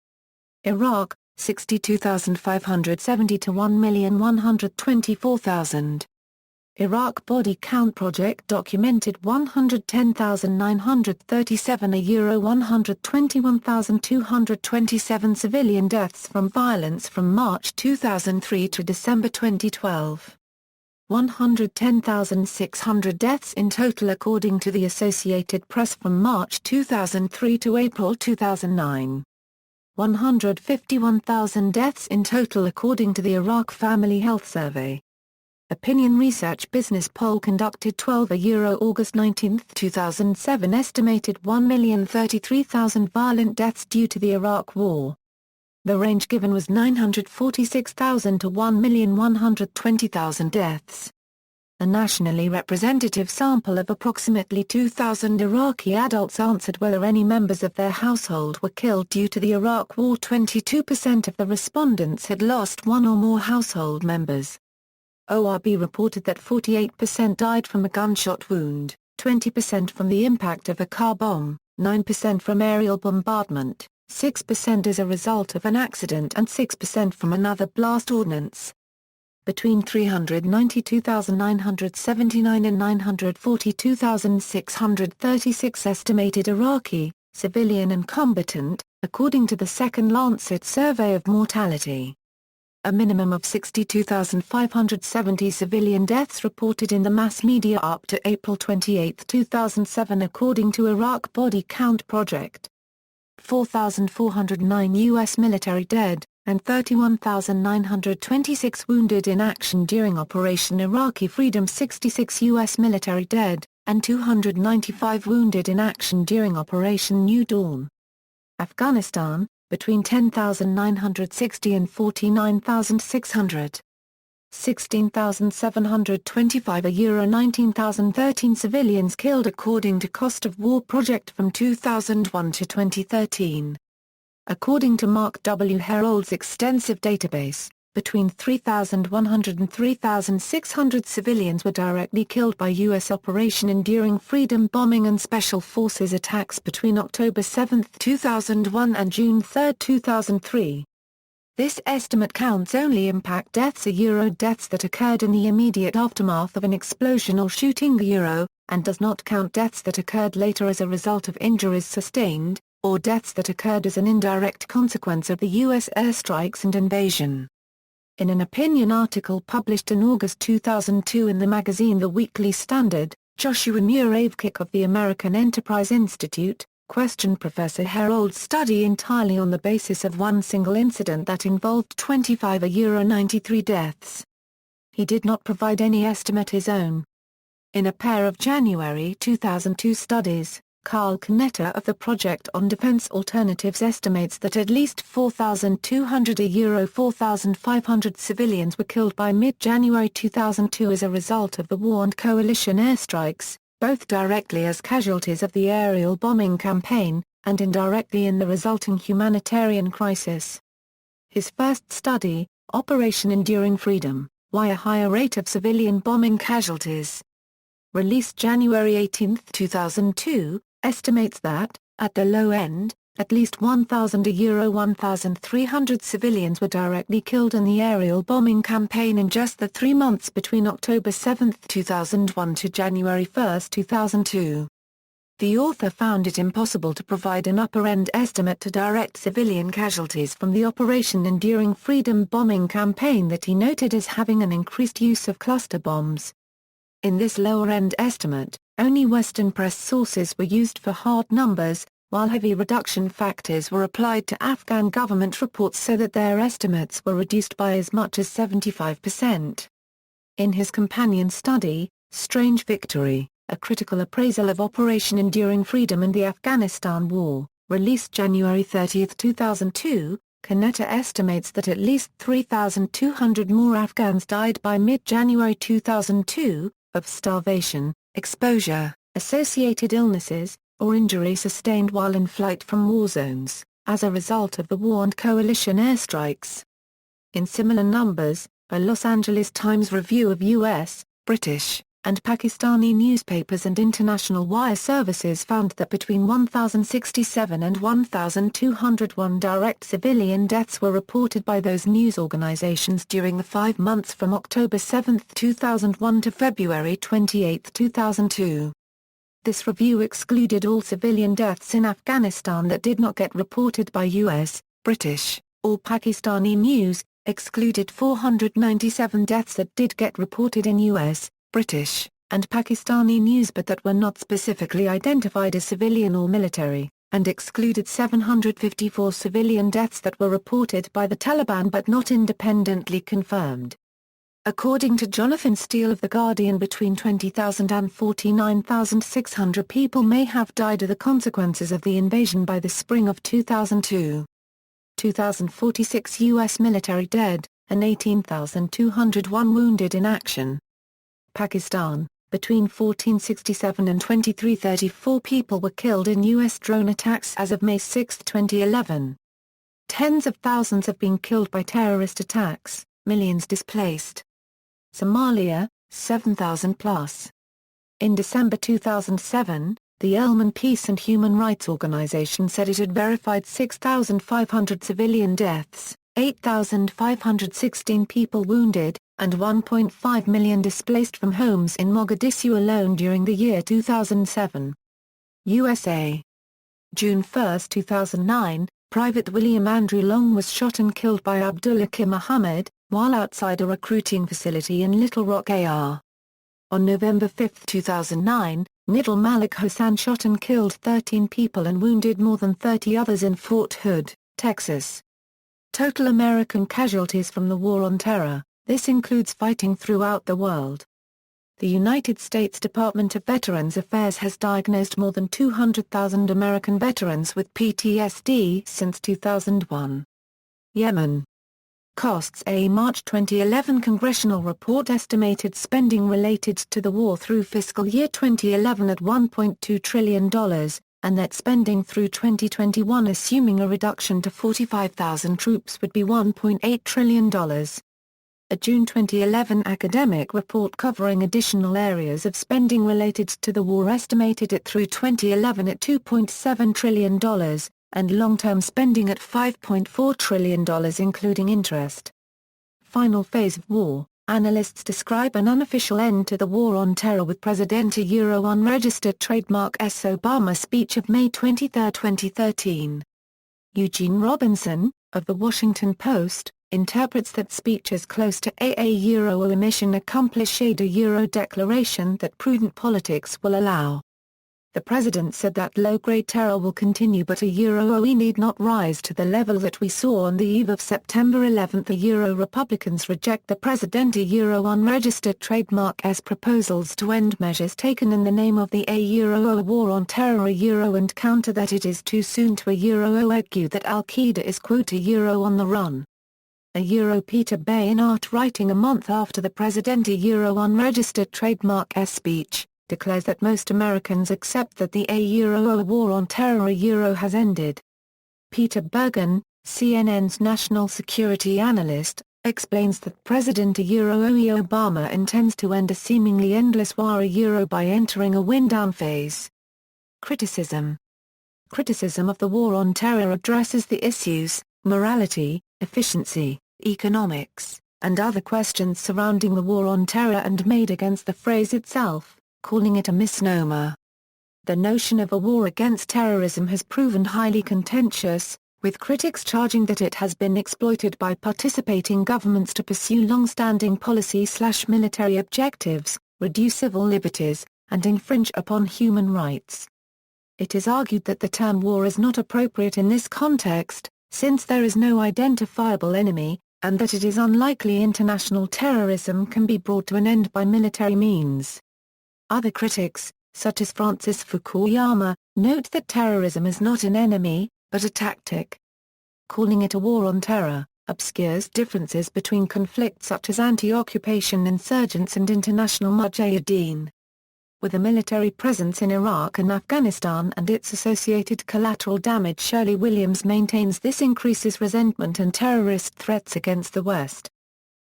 Iraq, 62,570 to 1,124,000. Iraq Body Count Project documented 110,937 121,227 civilian deaths from violence from March 2003 to December 2012. 110,600 deaths in total according to the Associated Press from March 2003 to April 2009. 151,000 deaths in total according to the Iraq Family Health Survey. Opinion Research Business Poll conducted August 19, 2007 estimated 1,033,000 violent deaths due to the Iraq War. The range given was 946,000 to 1,120,000 deaths. a nationally representative sample of approximately 2,000 Iraqi adults answered whether any members of their household were killed due to the Iraq War. 22% of the respondents had lost one or more household members. ORB reported that 48% died from a gunshot wound, 20% from the impact of a car bomb, 9% from aerial bombardment, 6% as a result of an accident and 6% from another blast ordnance. Between 392,979 and 942,636 estimated Iraqi, civilian and combatant, according to the Second Lancet Survey of Mortality. A minimum of 62,570 civilian deaths reported in the mass media up to April 28, 2007 according to Iraq Body Count Project. 4,409 U.S. military dead, and 31,926 wounded in action during Operation Iraqi Freedom. 66 U.S. military dead, and 295 wounded in action during Operation New Dawn. Afghanistan, between 10,960 and 49,600. 16,725 euro 19,013 civilians killed according to Cost of War Project from 2001 to 2013. According to Mark W. Herold's extensive database, between 3,100 and 3,600 civilians were directly killed by U.S. Operation Enduring Freedom bombing and Special Forces attacks between October 7, 2001 and June 3, 2003. This estimate counts only impact deaths deaths that occurred in the immediate aftermath of an explosion or shooting and does not count deaths that occurred later as a result of injuries sustained, or deaths that occurred as an indirect consequence of the U.S. airstrikes and invasion. In an opinion article published in August 2002 in the magazine The Weekly Standard, Joshua Murayevchik of the American Enterprise Institute, questioned Professor Herold's study entirely on the basis of one single incident that involved 93 deaths. He did not provide any estimate his own. In a pair of January 2002 studies, Carl Canetta of the Project on Defense Alternatives estimates that at least 4,200 4,500 civilians were killed by mid-January 2002 as a result of the war and coalition airstrikes, both directly as casualties of the aerial bombing campaign, and indirectly in the resulting humanitarian crisis. His first study, Operation Enduring Freedom, Why a Higher Rate of Civilian Bombing Casualties, released January 18, 2002, estimates that, at the low end, at least 1,300 civilians were directly killed in the aerial bombing campaign in just the 3 months between October 7, 2001 to January 1, 2002. The author found it impossible to provide an upper-end estimate to direct civilian casualties from the Operation Enduring Freedom bombing campaign that he noted as having an increased use of cluster bombs. In this lower-end estimate, only Western press sources were used for hard numbers, while heavy reduction factors were applied to Afghan government reports so that their estimates were reduced by as much as 75%. In his companion study, Strange Victory, a critical appraisal of Operation Enduring Freedom and the Afghanistan War, released January 30, 2002, Canetta estimates that at least 3,200 more Afghans died by mid-January 2002, of starvation, exposure, associated illnesses, or injury sustained while in flight from war zones, as a result of the war and coalition airstrikes. In similar numbers, a Los Angeles Times review of U.S., British, and Pakistani newspapers and international wire services found that between 1,067 and 1,201 direct civilian deaths were reported by those news organizations during the 5 months from October 7, 2001 to February 28, 2002. This review excluded all civilian deaths in Afghanistan that did not get reported by U.S., British, or Pakistani news, excluded 497 deaths that did get reported in U.S., British, and Pakistani news but that were not specifically identified as civilian or military, and excluded 754 civilian deaths that were reported by the Taliban but not independently confirmed. According to Jonathan Steele of The Guardian, between 20,000 and 49,600 people may have died of the consequences of the invasion by the spring of 2002. 2,046 U.S. military dead, and 18,201 wounded in action. Pakistan. Between 1467 and 2334 people were killed in U.S. drone attacks as of May 6, 2011. Tens of thousands have been killed by terrorist attacks, millions displaced. Somalia, 7,000 plus. In December 2007, the Elman Peace and Human Rights Organization said it had verified 6,500 civilian deaths, 8,516 people wounded, and 1.5 million displaced from homes in Mogadishu alone during the year 2007. USA. June 1, 2009, Private William Andrew Long was shot and killed by Abdullah Kim Muhammad, while outside a recruiting facility in Little Rock, AR. On November 5, 2009, Nidal Malik Hassan shot and killed 13 people and wounded more than 30 others in Fort Hood, Texas. Total American casualties from the War on Terror. This includes fighting throughout the world. The United States Department of Veterans Affairs has diagnosed more than 200,000 American veterans with PTSD since 2001. Yemen. Costs. A March 2011 congressional report estimated spending related to the war through fiscal year 2011 at $1.2 trillion, and that spending through 2021 assuming a reduction to 45,000 troops would be $1.8 trillion. A June 2011 academic report covering additional areas of spending related to the war estimated it through 2011 at $2.7 trillion, and long-term spending at $5.4 trillion including interest. Final phase of war. Analysts describe an unofficial end to the war on terror with Presidente unregistered trademark S. Obama speech of May 23, 2013. Eugene Robinson, of The Washington Post, interprets that speech as close to a mission accomplished declaration that prudent politics will allow. The president said that low-grade terror will continue but we need not rise to the level that we saw on the eve of September 11. Republicans reject the Presidente unregistered trademark S proposals to end measures taken in the name of the war on terror and counter that it is too soon to argue that al-Qaeda is quote on the run. Peter Bayinart, writing a month after the Presidente unregistered trademark S speech, declares that most Americans accept that the war on terror has ended. Peter Bergen, CNN's national security analyst, explains that President Obama intends to end a seemingly endless war by entering a wind-down phase. Criticism. Criticism of the war on terror addresses the issues, morality, efficiency, economics, and other questions surrounding the war on terror and made against the phrase itself, calling it a misnomer. The notion of a war against terrorism has proven highly contentious, with critics charging that it has been exploited by participating governments to pursue long-standing policy/military objectives, reduce civil liberties, and infringe upon human rights. It is argued that the term war is not appropriate in this context, since there is no identifiable enemy, and that it is unlikely international terrorism can be brought to an end by military means. Other critics, such as Francis Fukuyama, note that terrorism is not an enemy, but a tactic. Calling it a war on terror obscures differences between conflicts such as anti-occupation insurgents and international mujahideen. With a military presence in Iraq and Afghanistan and its associated collateral damage, Shirley Williams maintains this increases resentment and terrorist threats against the West.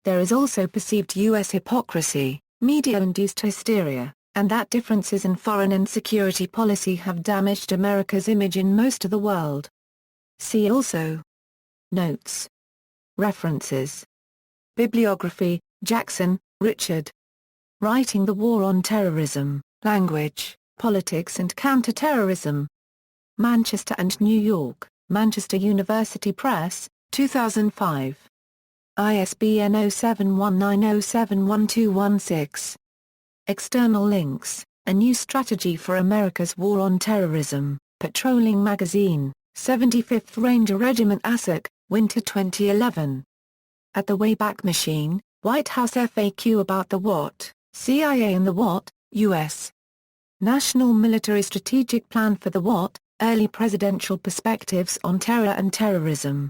There is also perceived U.S. hypocrisy, media-induced hysteria, and that differences in foreign and security policy have damaged America's image in most of the world. See also. Notes. References. Bibliography. Jackson, Richard. Writing the War on Terrorism, Language, Politics and Counter-Terrorism. Manchester and New York, Manchester University Press, 2005. ISBN 0719071216. External links, A New Strategy for America's War on Terrorism, Patrolling Magazine, 75th Ranger Regiment ASAC, Winter 2011. At the Wayback Machine, White House FAQ about the GWOT, CIA and the GWOT, U.S. National Military Strategic Plan for the GWOT, Early Presidential Perspectives on Terror and Terrorism.